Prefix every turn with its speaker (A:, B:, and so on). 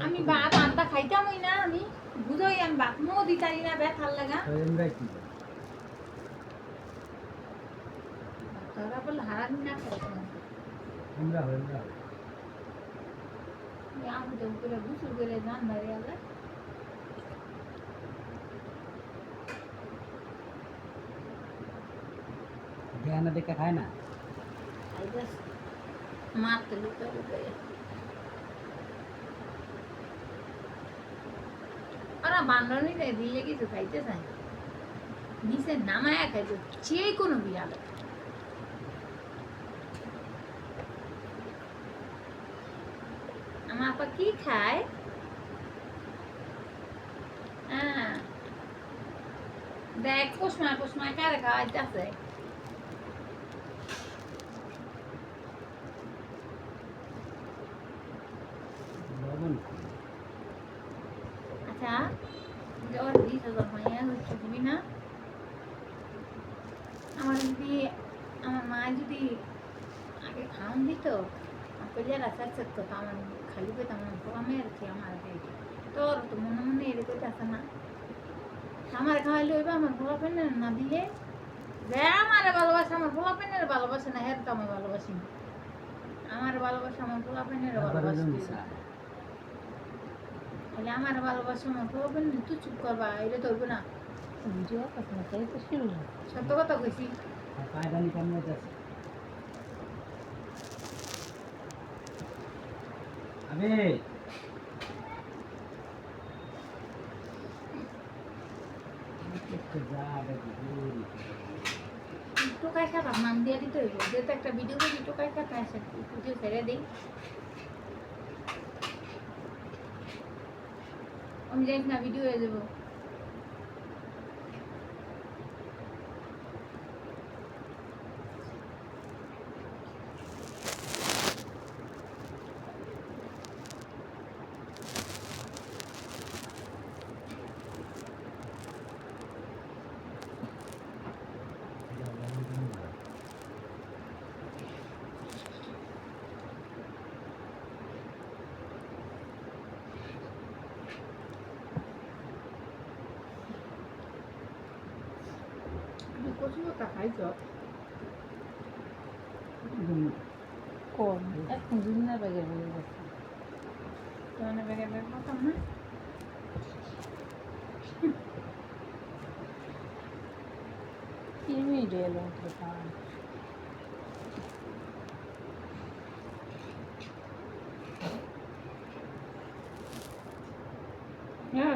A: আমি ভাত আনতা খাইতামই না আমি বুঝই আমি ভাত মো দিতারি না ব্যথার লাগা তোরা বল হারান না খাইতাম
B: আমরা
A: আমি তো করে গুছু করে জান মারি আলা
B: ধ্যান দেখে খায় না
A: আই জাস্ট মারতে লুকা লুকা ওরা বান্ধবী দিয়ে কিছু খাইতে চায় নিচে নামায়া খাইতে যে কোনো বিড়াল আমার আপা কি খায় দেখ কোসমায় কারে খাওয়াইতেছে আচ্ছা ওর 20,000 মাইয়া হচ্ছে তুমি না আমার মা যদি আগে খাওয়ান দিত পেলিয়ার আচার তো আমার খালি পেতাম পোলা মেয়ের খেয়ে আমার খাইতে তোর তো মনে মনে এর করতে আসে না আমার খাওয়াইলে হইবা আমার পোলা পেনের না দিলে যে আমার ভালোবাসে আমার পোলা পেনের ভালোবাসে না হের তো আমি ভালোবাসি না আমার ভালোবাসা আমার পোলা পেনের ভালোবাসি তাহলে আমার ভালোবাসা আমার পোলা পেনের তুই চুপ করবা এটা তো হইব না ভিডিও কথা তাই তো শুরু সত্য কথা কইছি
B: পায়দানি কেমন আছে আবে
A: টোকাই খাতা নাম দিয়ে দিতে হইব যেহেতু একটা ভিডিও করি টোকাই খাতা আসে ভিডিও ছেড়ে দিই আমি জানি না ভিডিও হয়ে যাবো কচুটা খাইছ
C: কোন এখন দুনিয়া ব্যাগে হয়ে গেছে
A: তোমার ব্যাগে ব্যাগ পাতাম না
C: কি ভিডিও এলো তো
A: হ্যাঁ